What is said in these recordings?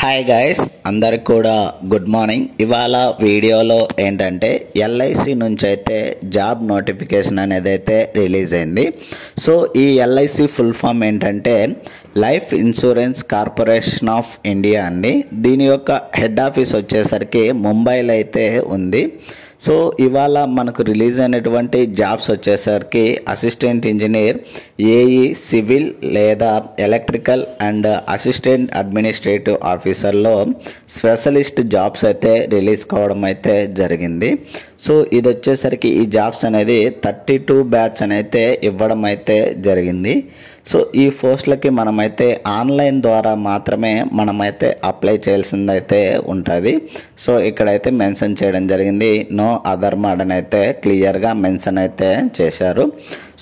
Hi guys, అందరికి కూడా good morning. ఇవాళ వీడియోలో ఏంటంటే ఎల్ఐసి నుంచి అయితే జాబ్ నోటిఫికేషన్ అనేది అయితే రిలీజ్ అయింది. సో ఈ ఎల్ఐసి ఫుల్ ఫామ్ ఏంటంటే life insurance corporation of India అండి. దీని యొక్క హెడ్ ఆఫీస్ వచ్చేసరికి ముంబైలో అయితే ఉంది. సో ఇవాళ మనకు రిలీజ్ అయినటువంటి జాబ్స్ వచ్చేసరికి అసిస్టెంట్ ఇంజనీర్, ఏఈ, సివిల్ లేదా ఎలక్ట్రికల్ అండ్ అసిస్టెంట్ అడ్మినిస్ట్రేటివ్ ఆఫీసర్లో స్పెషలిస్ట్ జాబ్స్ అయితే రిలీజ్ కావడం అయితే జరిగింది. సో ఇది వచ్చేసరికి ఈ జాబ్స్ అనేది 32 బ్యాచ్ అయితే ఇవ్వడం అయితే జరిగింది. సో ఈ పోస్టులకి మనమైతే ఆన్లైన్ ద్వారా మాత్రమే మనమైతే అప్లై చేయాల్సిందైతే ఉంటుంది. సో ఇక్కడైతే మెన్షన్ చేయడం జరిగింది, నో అదర్ మోడ్ అని అయితే క్లియర్గా మెన్షన్ అయితే చేశారు.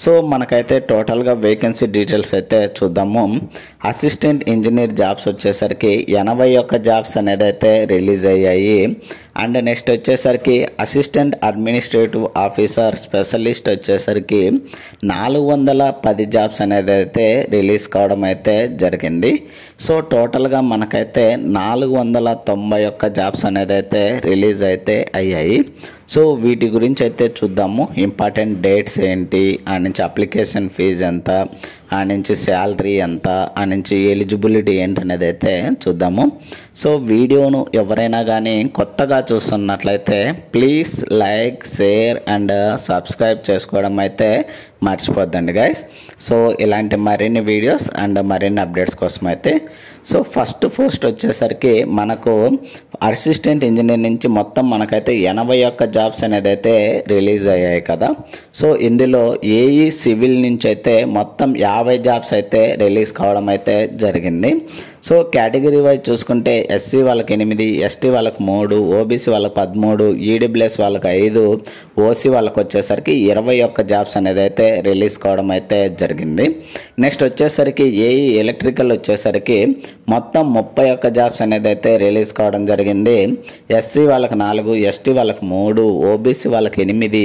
సో మనకైతే టోటల్గా వేకెన్సీ డీటెయిల్స్ అయితే చూద్దాము. అసిస్టెంట్ ఇంజనీర్ జాబ్స్ వచ్చేసరికి 81 జాబ్స్ అనేది అయితే రిలీజ్ అయ్యాయి. అండ్ నెక్స్ట్ వచ్చేసరికి అసిస్టెంట్ అడ్మినిస్ట్రేటివ్ ఆఫీసర్ స్పెషలిస్ట్ వచ్చేసరికి 410 జాబ్స్ అనేది అయితే రిలీజ్ కావడం అయితే జరిగింది. సో టోటల్గా మనకైతే 491 జాబ్స్ అనేది అయితే రిలీజ్ అయితే అయ్యాయి. సో వీటి గురించి అయితే చూద్దాము. ఇంపార్టెంట్ డేట్స్ ఏంటి, ఆ నుంచి అప్లికేషన్ ఫీజు ఎంత, ఆ నుంచి శాలరీ ఎంత, ఆ నుంచి ఎలిజిబిలిటీ ఏంటి అనేది అయితే చూద్దాము. సో వీడియోను ఎవరైనా కానీ కొత్తగా చూస్తున్నట్లయితే please like, share and subscribe చేసుకోవడం అయితే మర్చిపోద్దండి గైస్. సో ఇలాంటి మరిన్ని వీడియోస్ అండ్ మరిన్ని అప్డేట్స్ కోసం అయితే సో ఫస్ట్ పోస్ట్ వచ్చేసరికి మనకు అసిస్టెంట్ ఇంజనీర్ నుంచి మొత్తం మనకైతే 81 జాబ్స్ అనేది అయితే రిలీజ్ అయ్యాయి కదా. సో ఇందులో ఏఈ, సివిల్ నుంచి అయితే మొత్తం 50 జాబ్స్ అయితే రిలీజ్ కావడం అయితే జరిగింది. సో కేటగిరీ వైజ్ చూసుకుంటే ఎస్సీ వాళ్ళకి 8, ఎస్టీ వాళ్ళకి 3, ఓబీసీ వాళ్ళకి 13, ఈడబ్ల్యూఎస్ వాళ్ళకి 5, ఓసీ వాళ్ళకి వచ్చేసరికి 21 జాబ్స్ అనేది అయితే రిలీజ్ కావడం అయితే జరిగింది. నెక్స్ట్ వచ్చేసరికి ఏఈ ఎలక్ట్రికల్ వచ్చేసరికి మొత్తం 31 జాబ్స్ అనేది అయితే రిలీజ్ కావడం జరిగింది. ఎస్సీ వాళ్ళకి 4, ఎస్టీ వాళ్ళకి 3, ఓబీసీ వాళ్ళకి 8,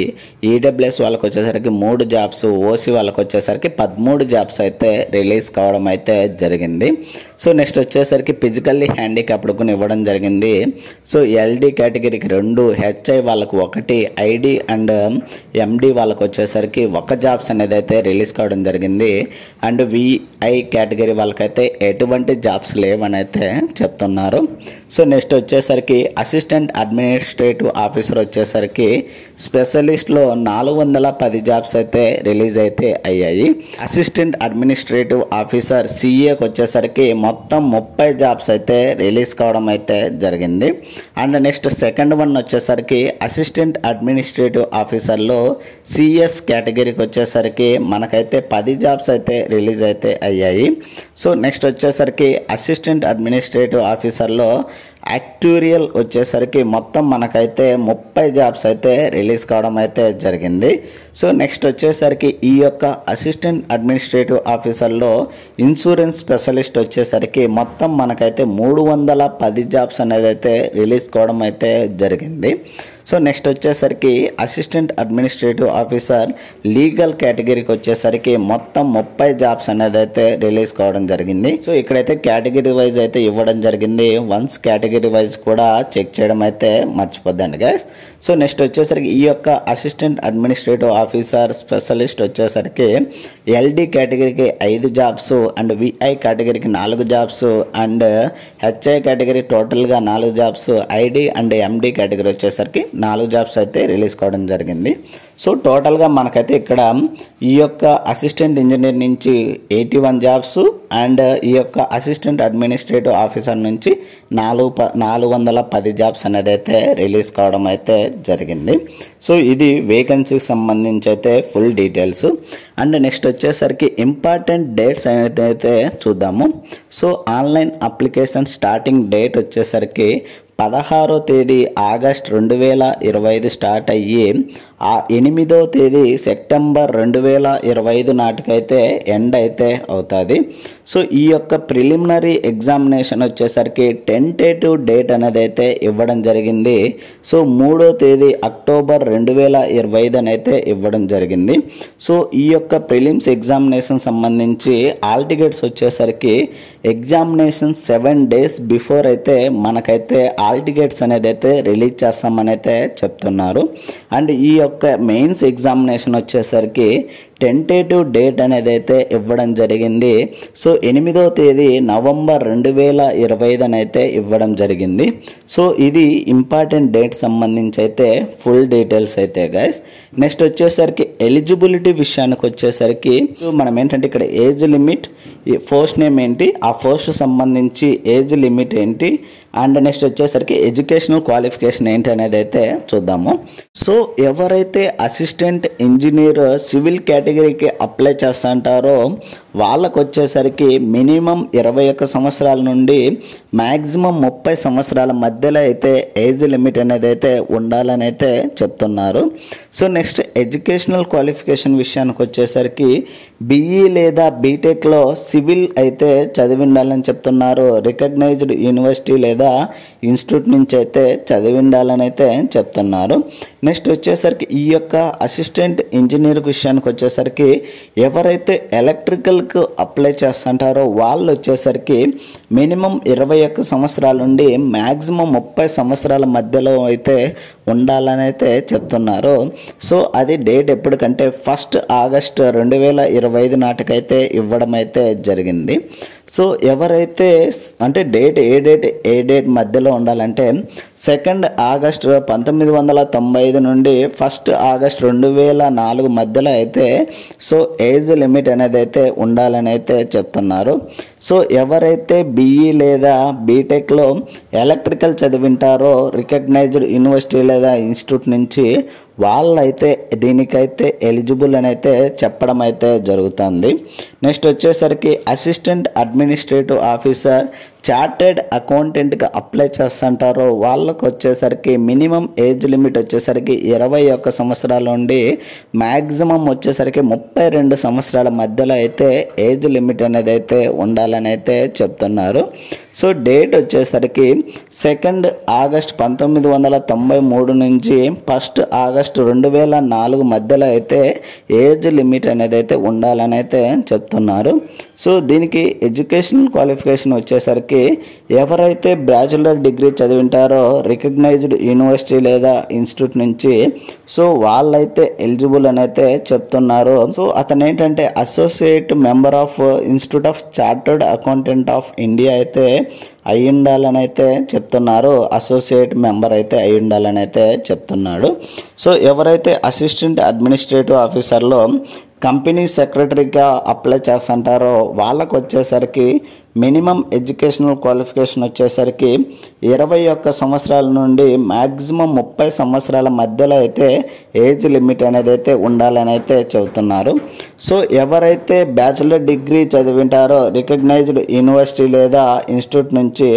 ఈడబ్ల్యూఎస్ వాళ్ళకి వచ్చేసరికి 3 జాబ్స్, ఓసీ వాళ్ళకి వచ్చేసరికి 13 జాబ్స్ అయితే రిలీజ్ కావడం అయితే జరిగింది. సో నెక్స్ట్ వచ్చేసరికి ఫిజికల్లీ హ్యాండిక్యాప్డ్ కూడా ఇవ్వడం జరిగింది. సో ఎల్డి కేటగిరీకి 2, హెచ్ఐ వాళ్ళకు 1, ఐడి అండ్ ఎండి వాళ్ళకు వచ్చేసరికి 1 జాబ్స్ అనేది అయితే రిలీజ్ కావడం జరిగింది. అండ్ విఐ కేటగిరీ వాళ్ళకైతే ఎటువంటి జాబ్స్ లేవని అయితే చెప్తున్నారు. సో నెక్స్ట్ వచ్చేసరికి అసిస్టెంట్ అడ్మినిస్ట్రేటివ్ ఆఫీసర్ వచ్చేసరికి స్పెషలిస్ట్లో 410 జాబ్స్ అయితే రిలీజ్ అయితే అయ్యాయి. అసిస్టెంట్ అడ్మినిస్ట్రేటివ్ ఆఫీసర్ సిఏకి వచ్చేసరికి మొత్తం 30 జాబ్స్ అయితే రిలీజ్ కావడం అయితే జరిగింది. అండ్ నెక్స్ట్ సెకండ్ వన్ వచ్చేసరికి అసిస్టెంట్ అడ్మినిస్ట్రేటివ్ ఆఫీసర్లో సిఎస్ కేటగిరీకి వచ్చేసరికి మనకైతే 10 జాబ్స్ అయితే రిలీజ్ అయితే అయ్యాయి. సో నెక్స్ట్ వచ్చేసరికి అసిస్టెంట్ అడ్మినిస్ట్రేటివ్ ఆఫీసర్లో యాక్టూరియల్ వచ్చేసరికి మొత్తం మనకైతే 30 జాబ్స్ అయితే రిలీజ్ కావడం అయితే జరిగింది. సో నెక్స్ట్ వచ్చేసరికి ఈ యొక్క అసిస్టెంట్ అడ్మినిస్ట్రేటివ్ ఆఫీసర్లో ఇన్సూరెన్స్ స్పెషలిస్ట్ వచ్చేసరికి మొత్తం మనకైతే 310 జాబ్స్ అనేది అయితే రిలీజ్ కావడం అయితే జరిగింది. సో నెక్స్ట్ వచ్చేసరికి అసిస్టెంట్ అడ్మినిస్ట్రేటివ్ ఆఫీసర్ లీగల్ కేటగిరీకి వచ్చేసరికి మొత్తం 30 జాబ్స్ అనేది అయితే రిలీజ్ కావడం జరిగింది. సో ఇక్కడైతే కేటగిరీ వైజ్ అయితే ఇవ్వడం జరిగింది. వన్స్ కేటగిరీ వైజ్ కూడా చెక్ చేయడం అయితే మర్చిపోద్దండి గైస్. సో నెక్స్ట్ వచ్చేసరికి ఈ యొక్క అసిస్టెంట్ అడ్మినిస్ట్రేటివ్ ఆఫీసర్ స్పెషలిస్ట్ వచ్చేసరికి ఎల్డి కేటగిరీకి 5 జాబ్స్ అండ్ విఐ కేటగిరీకి 4 జాబ్స్ అండ్ హెచ్ఐ కేటగిరీ టోటల్గా 4 jobs, ID and MD category వచ్చేసరికి 4 జాబ్స్ అయితే రిలీజ్ కావడం జరిగింది. సో టోటల్గా మనకైతే ఇక్కడ ఈ యొక్క అసిస్టెంట్ ఇంజనీర్ నుంచి 81 జాబ్స్ అండ్ ఈ యొక్క అసిస్టెంట్ అడ్మినిస్ట్రేటివ్ ఆఫీసర్ నుంచి 410 జాబ్స్ అనేది అయితే రిలీజ్ కావడం అయితే జరిగింది. సో ఇది వేకెన్సీకి సంబంధించి అయితే ఫుల్ డీటెయిల్స్. అండ్ నెక్స్ట్ వచ్చేసరికి ఇంపార్టెంట్ డేట్స్ అనేది అయితే చూద్దాము. So online application starting date వచ్చేసరికి 16వ తేదీ ఆగస్ట్ 2025 స్టార్ట్ అయ్యి ఆ 8వ తేదీ సెప్టెంబర్ 2025 నాటికైతే ఎండ్ అయితే అవుతుంది. సో ఈ యొక్క ప్రిలిమినరీ ఎగ్జామినేషన్ వచ్చేసరికి టెంటేటివ్ డేట్ అనేది అయితే ఇవ్వడం జరిగింది. సో 3వ తేదీ అక్టోబర్ 2025 అని అయితే ఇవ్వడం జరిగింది. సో ఈ యొక్క ప్రిలిమ్స్ ఎగ్జామినేషన్ సంబంధించి ఆల్ టికెట్స్ వచ్చేసరికి ఎగ్జామినేషన్ 7 days బిఫోర్ అయితే మనకైతే ఆల్ టికెట్స్ అనేది అయితే రిలీజ్ చేస్తామని అయితే చెప్తున్నారు. అండ్ ఈ యొక్క మెయిన్స్ ఎగ్జామినేషన్ వచ్చేసరికి టెంటేటివ్ డేట్ అనేది అయితే ఇవ్వడం జరిగింది. సో 8వ తేదీ నవంబర్ 2025 అని అయితే ఇవ్వడం జరిగింది. సో ఇది ఇంపార్టెంట్ డేట్ సంబంధించి అయితే ఫుల్ డీటెయిల్స్ అయితే గైస్. నెక్స్ట్ వచ్చేసరికి ఎలిజిబిలిటీ విషయానికి వచ్చేసరికి మనం ఏంటంటే ఇక్కడ ఏజ్ లిమిట్, పోస్ట్ నేమ్ ఏంటి, ఆ పోస్ట్ సంబంధించి ఏజ్ లిమిట్ ఏంటి, అండ్ నెక్స్ట్ వచ్చేసరికి ఎడ్యుకేషనల్ క్వాలిఫికేషన్ ఏంటి అనేది అయితే చూద్దాము. సో ఎవరైతే అసిస్టెంట్ ఇంజనీర్ సివిల్ కేటగిరీకి అప్లై చేస్తుంటారో వాళ్ళకు వచ్చేసరికి మినిమం 21 సంవత్సరాల నుండి మ్యాక్సిమం 30 సంవత్సరాల మధ్యలో అయితే ఏజ్ లిమిట్ అనేది అయితే ఉండాలని అయితే చెప్తున్నారు. సో నెక్స్ట్ ఎడ్యుకేషనల్ క్వాలిఫికేషన్ విషయానికి వచ్చేసరికి బీఈ లేదా బీటెక్లో సివిల్ అయితే చదివి ఉండాలని చెప్తున్నారు. రికగ్నైజ్డ్ యూనివర్సిటీ లేదా ఇన్స్టిట్యూట్ నుంచి అయితే చదివి ఉండాలని అయితే చెప్తున్నారు. నెక్స్ట్ వచ్చేసరికి ఈ యొక్క అసిస్టెంట్ ఇంజనీర్ విషయానికి వచ్చేసరికి ఎవరైతే ఎలక్ట్రికల్కు అప్లై చేస్తుంటారో వాళ్ళు వచ్చేసరికి మినిమం 21 సంవత్సరాల నుండి మ్యాక్సిమం 30 సంవత్సరాల మధ్యలో అయితే ఉండాలని అయితే చెప్తున్నారు. సో అది డేట్ ఎప్పటికంటే 1 ఆగస్ట్ 2025 నాటికైతే ఇవ్వడం అయితే జరిగింది. సో ఎవరైతే అంటే ఏ డేట్ మధ్యలో ఉండాలంటే 2 ఆగస్ట్ 1995 నుండి 1 ఆగస్ట్ 2004 మధ్యలో అయితే సో ఏజ్ లిమిట్ అనేది అయితే ఉండాలని అయితే చెప్తున్నారు. సో ఎవరైతే బీఈ లేదా బీటెక్లో ఎలక్ట్రికల్ చదివింటారో రికగ్నైజ్డ్ యూనివర్సిటీ లేదా ఇన్స్టిట్యూట్ నుంచి వాళ్ళైతే దీనికైతే ఎలిజిబుల్ అని అయితే చెప్పడం అయితే జరుగుతుంది. నెక్స్ట్ వచ్చేసరికి అసిస్టెంట్ అడ్మినిస్ట్రేటివ్ ఆఫీసర్ చార్టెడ్ అకౌంటెంట్గా అప్లై చేస్తుంటారో వాళ్ళకు వచ్చేసరికి మినిమం ఏజ్ లిమిట్ వచ్చేసరికి 21 సంవత్సరాల నుండి మ్యాక్సిమం వచ్చేసరికి 32 సంవత్సరాల మధ్యలో అయితే ఏజ్ లిమిట్ అనేది అయితే ఉండాలని అయితే చెప్తున్నారు. సో డేట్ వచ్చేసరికి 2 ఆగస్ట్ 1993 నుంచి 1 ఆగస్ట్ 2004 మధ్యలో అయితే ఏజ్ లిమిట్ అనేది అయితే ఉండాలని అయితే చెప్తున్నారు. సో దీనికి ఎడ్యుకేషనల్ క్వాలిఫికేషన్ వచ్చేసరికి ఎవరైతే బ్యాచులర్ డిగ్రీ చదివింటారో రికగ్నైజ్డ్ యూనివర్సిటీ లేదా ఇన్స్టిట్యూట్ నుంచి సో వాళ్ళైతే ఎలిజిబుల్ అని అయితే చెప్తున్నారు. సో అతను ఏంటంటే associate member of institute of chartered accountant of India అయితే అయి ఉండాలని అయితే చెప్తున్నారు. అసోసియేట్ మెంబర్ అయితే అయి ఉండాలని అయితే చెప్తున్నాడు. సో ఎవరైతే అసిస్టెంట్ అడ్మినిస్ట్రేటివ్ ఆఫీసర్లో కంపెనీ సెక్రటరీగా అప్లై చేస్తుంటారో వాళ్ళకు వచ్చేసరికి మినిమం ఎడ్యుకేషనల్ క్వాలిఫికేషన్ వచ్చేసరికి 21 సంవత్సరాల నుండి మ్యాక్సిమం 30 సంవత్సరాల మధ్యలో అయితే ఏజ్ లిమిట్ అనేది అయితే ఉండాలని అయితే చెబుతున్నారు. సో ఎవరైతే బ్యాచులర్ డిగ్రీ చదివింటారో రికగ్నైజ్డ్ యూనివర్సిటీ లేదా ఇన్స్టిట్యూట్ నుంచి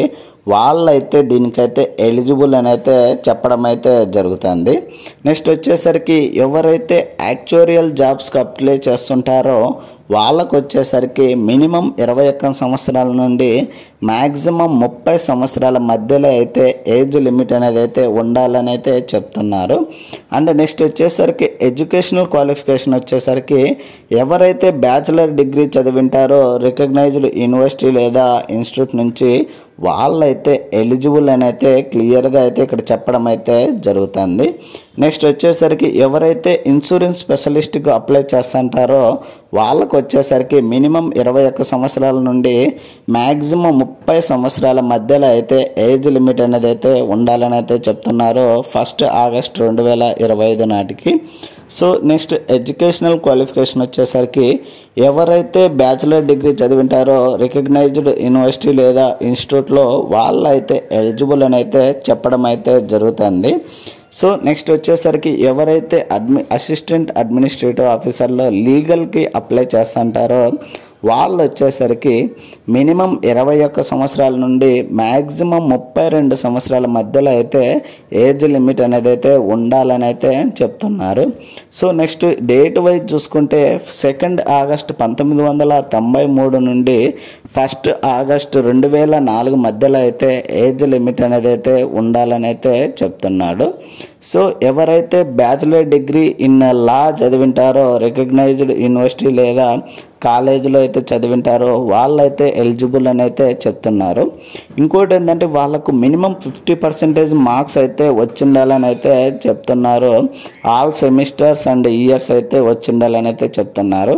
వాళ్ళైతే దీనికైతే ఎలిజిబుల్ అని అయితే చెప్పడం అయితే జరుగుతుంది. నెక్స్ట్ వచ్చేసరికి ఎవరైతే యాక్చురియల్ జాబ్స్కి అప్లై చేస్తుంటారో వాళ్ళకు వచ్చేసరికి మినిమం 21 సంవత్సరాల నుండి మ్యాక్సిమం 30 సంవత్సరాల మధ్యలో అయితే ఏజ్ లిమిట్ అనేది అయితే ఉండాలని అయితే చెప్తున్నారు. అండ్ నెక్స్ట్ వచ్చేసరికి ఎడ్యుకేషనల్ క్వాలిఫికేషన్ వచ్చేసరికి ఎవరైతే బ్యాచులర్ డిగ్రీ చదివింటారో రికగ్నైజ్డ్ యూనివర్సిటీ లేదా ఇన్స్టిట్యూట్ నుంచి వాళ్ళైతే ఎలిజిబుల్ అని అయితే క్లియర్గా అయితే ఇక్కడ చెప్పడం అయితే జరుగుతుంది. నెక్స్ట్ వచ్చేసరికి ఎవరైతే ఇన్సూరెన్స్ స్పెషలిస్ట్గా అప్లై చేస్తుంటారో వాళ్ళకు వచ్చేసరికి మినిమం 21 సంవత్సరాల నుండి మ్యాక్సిమం 30 సంవత్సరాల మధ్యలో అయితే ఏజ్ లిమిట్ అనేది అయితే ఉండాలని అయితే చెప్తున్నారు 1 ఆగస్ట్ 2025 నాటికి. సో నెక్స్ట్ ఎడ్యుకేషనల్ క్వాలిఫికేషన్ వచ్చేసరికి ఎవరైతే బ్యాచులర్ డిగ్రీ చదివింటారో రికగ్నైజ్డ్ యూనివర్సిటీ లేదా ఇన్స్టిట్యూట్లో వాళ్ళైతే ఎలిజిబుల్ అని అయితే చెప్పడం అయితే జరుగుతుంది. సో నెక్స్ట్ వచ్చేసరికి ఎవరైతే అసిస్టెంట్ అడ్మినిస్ట్రేటివ్ ఆఫీసర్లో లీగల్కి అప్లై చేస్తుంటారో వాళ్ళు వచ్చేసరికి మినిమం 21 సంవత్సరాల నుండి మ్యాక్సిమం 32 సంవత్సరాల మధ్యలో అయితే ఏజ్ లిమిట్ అనేది అయితే ఉండాలని అయితే చెప్తున్నారు. సో నెక్స్ట్ డేట్ వైజ్ చూసుకుంటే 2 ఆగస్టు 1993 నుండి 1 ఆగస్టు 2004 మధ్యలో అయితే ఏజ్ లిమిట్ అనేది అయితే ఉండాలని అయితే చెప్తున్నాడు. సో ఎవరైతే బ్యాచిలర్ డిగ్రీ ఇన్ లా చదివింటారో రికగ్నైజ్డ్ యూనివర్సిటీ లేదా కాలేజీలో అయితే చదివింటారో వాళ్ళైతే ఎలిజిబుల్ అని అయితే చెప్తున్నారు. ఇంకోటి ఏంటంటే వాళ్ళకు మినిమం 50% మార్క్స్ అయితే వచ్చిండాలని అయితే చెప్తున్నారు. ఆల్ సెమిస్టర్స్ అండ్ ఇయర్స్ అయితే వచ్చిండాలని అయితే చెప్తున్నారు.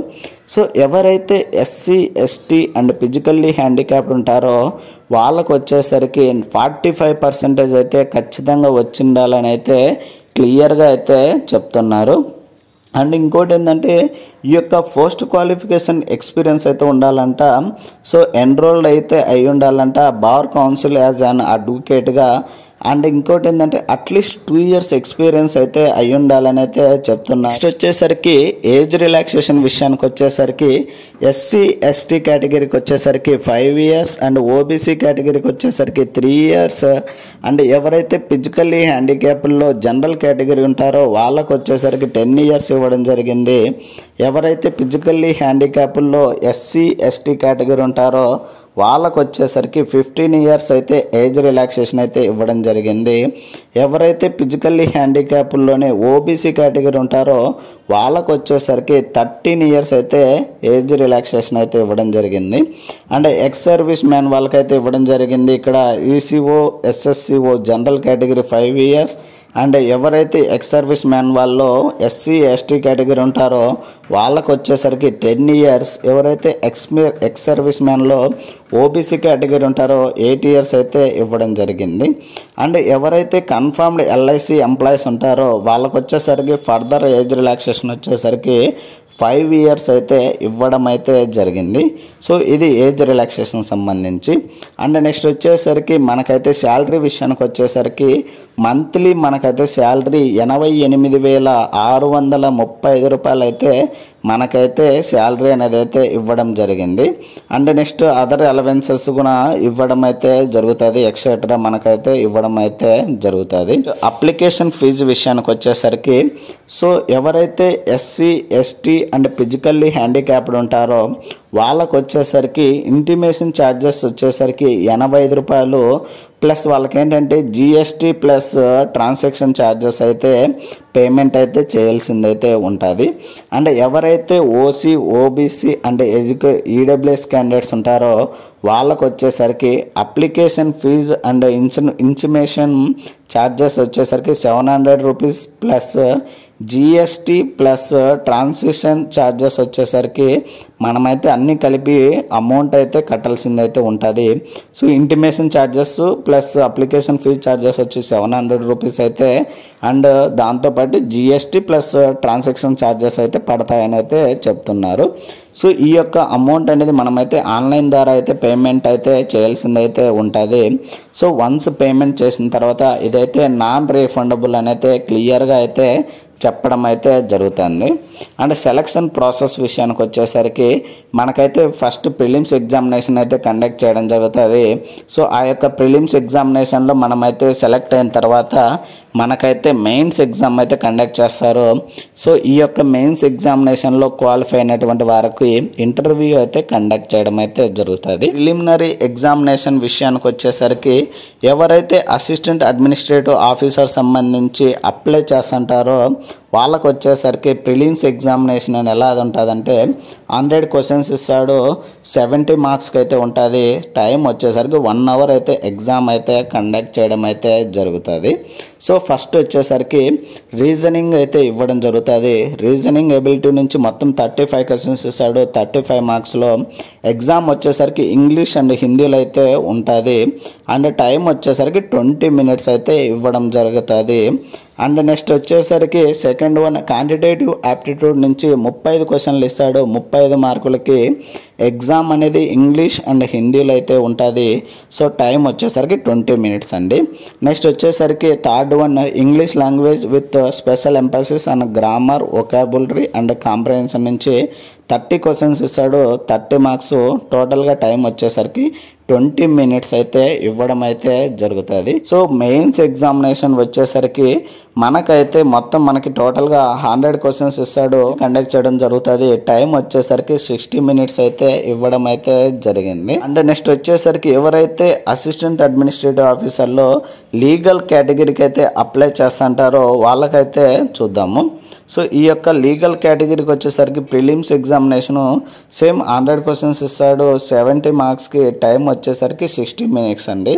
సో ఎవరైతే SC ST and physically handicapped ఉంటారో వాళ్ళకు వచ్చేసరికి 45% అయితే ఖచ్చితంగా వచ్చిండాలని అయితే క్లియర్గా అయితే చెప్తున్నారు. అండ్ ఇంకోటి ఏంటంటే ఈ యొక్క పోస్ట్ క్వాలిఫికేషన్ ఎక్స్పీరియన్స్ అయితే ఉండాలంట. సో ఎన్రోల్డ్ అయితే అయి ఉండాలంట బార్ కౌన్సిల్ యాజ్ అన్ అడ్వకేట్గా. అండ్ ఇంకోటి ఏంటంటే అట్లీస్ట్ 2 years ఎక్స్పీరియన్స్ అయితే అయి ఉండాలని అయితే చెప్తున్నారు. నెక్స్ట్ వచ్చేసరికి ఏజ్ రిలాక్సేషన్ విషయానికి వచ్చేసరికి ఎస్సీ ఎస్టీ కేటగిరీకి వచ్చేసరికి 5 years అండ్ ఓబీసీ కేటగిరీకి వచ్చేసరికి 3 years. అండ్ ఎవరైతే ఫిజికల్లీ హ్యాండిక్యాప్డ్లో జనరల్ కేటగిరీ ఉంటారో వాళ్ళకు వచ్చేసరికి 10 years ఇవ్వడం జరిగింది. ఎవరైతే ఫిజికల్లీ హ్యాండిక్యాప్డ్లో ఎస్సీ ఎస్టీ కేటగిరీ ఉంటారో వాళ్ళకు వచ్చేసరికి 15 years అయితే ఏజ్ రిలాక్సేషన్ అయితే ఇవ్వడం జరిగింది. ఎవరైతే ఫిజికల్లీ హ్యాండిక్యాప్డ్లోనే ఓబీసీ కేటగిరీ ఉంటారో వాళ్ళకు వచ్చేసరికి 13 years అయితే ఏజ్ రిలాక్సేషన్ అయితే ఇవ్వడం జరిగింది. అండ్ ఎక్స్ సర్వీస్ మ్యాన్ వాళ్ళకైతే ఇవ్వడం జరిగింది. ఇక్కడ ఈసీఓ ఎస్ఎస్సిఓ జనరల్ కేటగిరీ 5 years. అండ్ ఎవరైతే ఎక్స్ సర్వీస్ మ్యాన్ వాళ్ళు ఎస్సీ ఎస్టీ కేటగిరీ ఉంటారో వాళ్ళకు వచ్చేసరికి 10 years. ఎవరైతే ఎక్స్ సర్వీస్ మ్యాన్లో ఓబీసీ కేటగిరీ ఉంటారో 8 years అయితే ఇవ్వడం జరిగింది. అండ్ ఎవరైతే కన్ఫర్మ్డ్ ఎల్ఐసి ఎంప్లాయీస్ ఉంటారో వాళ్ళకు వచ్చేసరికి ఫర్దర్ ఏజ్ రిలాక్సేషన్ వచ్చేసరికి 5 years అయితే ఇవ్వడం అయితే జరిగింది. సో ఇది ఏజ్ రిలాక్సేషన్ సంబంధించి. అండ్ నెక్స్ట్ వచ్చేసరికి మనకైతే శాలరీ విషయానికి వచ్చేసరికి మంత్లీ మనకైతే శాలరీ 88,635 రూపాయలు అయితే మనకైతే శాలరీ అనేది అయితే ఇవ్వడం జరిగింది. అండ్ నెక్స్ట్ అదర్ అలవెన్సెస్ కూడా ఇవ్వడం అయితే జరుగుతుంది. ఎక్సెట్రా మనకైతే ఇవ్వడం అయితే జరుగుతుంది. అప్లికేషన్ ఫీజు విషయానికి వచ్చేసరికి సో ఎవరైతే SC ST and physically handicapped ఉంటారో వాళ్ళకు వచ్చేసరికి ఇంటిమేషన్ ఛార్జెస్ వచ్చేసరికి 85 రూపాయలు ప్లస్ వాళ్ళకి ఏంటంటే జిఎస్టీ ప్లస్ ట్రాన్సాక్షన్ ఛార్జెస్ అయితే పేమెంట్ అయితే చేయాల్సిందైతే ఉంటుంది. అండ్ ఎవరైతే OC OBC and EWS candidates ఉంటారో వాళ్ళకు వచ్చేసరికి application fee and information charges వచ్చేసరికి 700 rupees plus GST plus transaction charges వచ్చేసరికి మనమైతే అన్నీ కలిపి అమౌంట్ అయితే కట్టాల్సిందైతే ఉంటుంది. So intimation charges plus application fee charges వచ్చి 700 రూపీస్ అయితే అండ్ దాంతోపాటు జిఎస్టీ ప్లస్ ట్రాన్సాక్షన్ ఛార్జెస్ అయితే పడతాయని అయితే చెప్తున్నారు. సో ఈ యొక్క అమౌంట్ అనేది మనమైతే ఆన్లైన్ ద్వారా అయితే పేమెంట్ అయితే చేయాల్సిందైతే ఉంటుంది. సో వన్స్ పేమెంట్ చేసిన తర్వాత ఇదైతే నాన్ రీఫండబుల్ అని అయితే క్లియర్గా అయితే చెప్పడం అయితే జరుగుతుంది. అండ్ సెలక్షన్ ప్రాసెస్ విషయానికి వచ్చేసరికి మనకైతే ఫస్ట్ ప్రిలిమ్స్ ఎగ్జామినేషన్ అయితే కండక్ట్ చేయడం జరుగుతుంది. సో ఆ యొక్క ప్రిలిమ్స్ ఎగ్జామినేషన్లో మనమైతే సెలెక్ట్ అయిన తర్వాత మనకైతే మెయిన్స్ ఎగ్జామ్ అయితే కండక్ట్ చేస్తారు. సో ఈ యొక్క మెయిన్స్ ఎగ్జామినేషన్లో క్వాలిఫై అయినటువంటి వారికి ఇంటర్వ్యూ అయితే కండక్ట్ చేయడం అయితే జరుగుతుంది. ప్రిలిమినరీ ఎగ్జామినేషన్ విషయానికి వచ్చేసరికి ఎవరైతే అసిస్టెంట్ అడ్మినిస్ట్రేటివ్ ఆఫీసర్ సంబంధించి అప్లై చేస్తుంటారో వాళ్ళకు వచ్చేసరికి ప్రిలిమ్స్ ఎగ్జామినేషన్ అని ఎలా ఉంటుందంటే 100 క్వశ్చన్స్ ఇస్తాడు, 70 మార్క్స్కి అయితే ఉంటుంది. టైం వచ్చేసరికి 1 hour అయితే ఎగ్జామ్ అయితే కండక్ట్ చేయడం అయితే జరుగుతుంది. సో ఫస్ట్ వచ్చేసరికి రీజనింగ్ అయితే ఇవ్వడం జరుగుతుంది. రీజనింగ్ ఎబిలిటీ నుంచి మొత్తం 35 క్వశ్చన్స్ ఇస్తాడు, 35 మార్క్స్లో. ఎగ్జామ్ వచ్చేసరికి ఇంగ్లీష్ అండ్ హిందీలో అయితే ఉంటుంది. అండ్ టైం వచ్చేసరికి 20 minutes అయితే ఇవ్వడం జరుగుతుంది. అండ్ నెక్స్ట్ వచ్చేసరికి సెకండ్ వన్ క్వాంటిటేటివ్ యాప్టిట్యూడ్ నుంచి 35 క్వశ్చన్లు ఇస్తాడు, 35 మార్కులకి. ఎగ్జామ్ అనేది ఇంగ్లీష్ అండ్ హిందీలో అయితే ఉంటుంది. సో టైం వచ్చేసరికి 20 minutes అండి. నెక్స్ట్ వచ్చేసరికి third one English language with special emphasis and grammar, vocabulary and comprehension నుంచి 30 క్వశ్చన్స్ ఇస్తాడు, 30 మార్క్స్. టోటల్గా టైం వచ్చేసరికి 20 మినిట్స్ అయితే ఇవ్వడం అయితే జరుగుతుంది. సో మెయిన్స్ ఎగ్జామినేషన్ వచ్చేసరికి మనకైతే మొత్తం మనకి టోటల్గా 100 క్వశ్చన్స్ ఇస్తాడు, కండక్ట్ చేయడం జరుగుతుంది. టైం వచ్చేసరికి 60 మినిట్స్ అయితే ఇవ్వడం అయితే జరిగింది. అండ్ నెక్స్ట్ వచ్చేసరికి ఎవరైతే అసిస్టెంట్ అడ్మినిస్ట్రేటివ్ ఆఫీసర్లో లీగల్ కేటగిరీకి అయితే అప్లై చేస్తుంటారో వాళ్ళకైతే చూద్దాము. సో ఈ యొక్క లీగల్ కేటగిరీకి వచ్చేసరికి ప్రిలిమ్స్ ఎగ్జామినేషను సేమ్ 100 క్వశ్చన్స్ ఇస్తాడు, 70 మార్క్స్కి. టైం వచ్చేసరికి 60 మినిట్స్ అండి.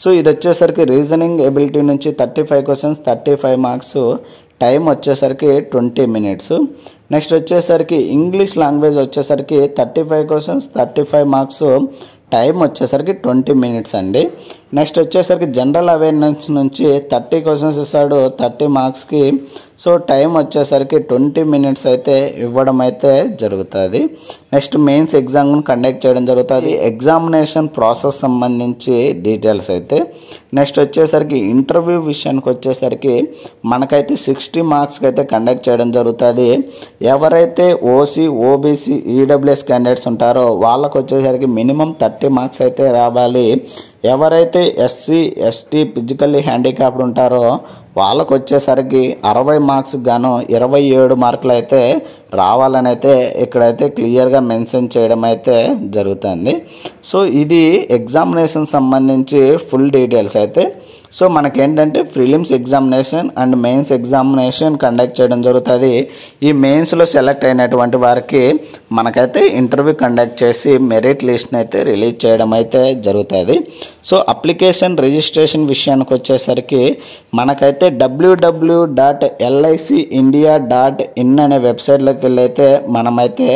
సో ఇది వచ్చేసరికి రీజనింగ్ ఎబిలిటీ నుంచి 35 క్వశ్చన్స్, 35 మార్క్స్. టైం వచ్చేసరికి 20 మినిట్స్. నెక్స్ట్ వచ్చేసరికి ఇంగ్లీష్ లాంగ్వేజ్ వచ్చేసరికి 35 క్వశ్చన్స్, 35 మార్క్స్. టైం వచ్చేసరికి 20 మినిట్స్ అండి. నెక్స్ట్ వచ్చేసరికి జనరల్ అవేర్నెస్ నుంచి 30 క్వశ్చన్స్ ఇస్తాడు, 30 మార్క్స్కి. సో టైం వచ్చేసరికి 20 మినిట్స్ అయితే ఇవ్వడం అయితే జరుగుతుంది. నెక్స్ట్ మెయిన్స్ ఎగ్జామ్ కండక్ట్ చేయడం జరుగుతుంది. ఎగ్జామినేషన్ ప్రాసెస్ సంబంధించి డీటెయిల్స్ అయితే నెక్స్ట్ వచ్చేసరికి ఇంటర్వ్యూ విషయానికి వచ్చేసరికి మనకైతే 60 మార్క్స్కి అయితే కండక్ట్ చేయడం జరుగుతుంది. ఎవరైతే ఓసీ, ఓబీసీ, ఈడబ్ల్యూఎస్ క్యాండిడేట్స్ ఉంటారో వాళ్ళకు వచ్చేసరికి మినిమం 30 మార్క్స్ అయితే రావాలి. ఎవరైతే ఎస్సీ, ఎస్టీ, ఫిజికల్లీ హ్యాండిక్యాప్డ్ ఉంటారో వాళ్ళకు వచ్చేసరికి 60 మార్క్స్ గాను 27 మార్కులు అయితే రావాలని అయితే ఇక్కడైతే క్లియర్గా మెన్షన్ చేయడం అయితే జరుగుతుంది. సో ఇది ఎగ్జామినేషన్ సంబంధించి ఫుల్ డీటెయిల్స్ అయితే. సో మనకేంటంటే prelims examination and mains examination conduct చేయడం జరుగుతుంది. ఈ మెయిన్స్లో సెలెక్ట్ అయినటువంటి వారికి మనకైతే ఇంటర్వ్యూ కండక్ట్ చేసి మెరిట్ లిస్ట్ని అయితే రిలీజ్ చేయడం అయితే జరుగుతుంది. సో అప్లికేషన్ రిజిస్ట్రేషన్ విషయానికి వచ్చేసరికి మనకైతే www.licindia.in అనే వెబ్సైట్లోకి వెళ్ళి అయితే మనమైతే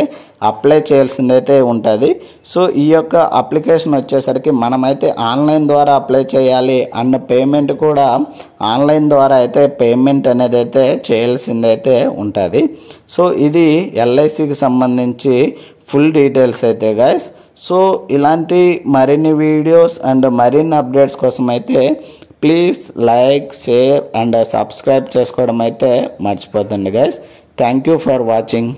అప్లై చేయాల్సిందైతే ఉంటుంది. సో ఈ యొక్క అప్లికేషన్ వచ్చేసరికి మనమైతే ఆన్లైన్ ద్వారా అప్లై చేయాలి. అండ్ పేమెంట్ కూడా ఆన్లైన్ ద్వారా అయితే పేమెంట్ అనేది అయితే చేయాల్సిందైతే ఉంటుంది. సో ఇది ఎల్ఐసికి సంబంధించి ఫుల్ డీటెయిల్స్ అయితే గైస్. సో ఇలాంటి మరిన్ని వీడియోస్ అండ్ మరిన్ని అప్డేట్స్ కోసం అయితే please like, share and subscribe చేసుకోవడం అయితే మర్చిపోతుంది guys. Thank you for watching.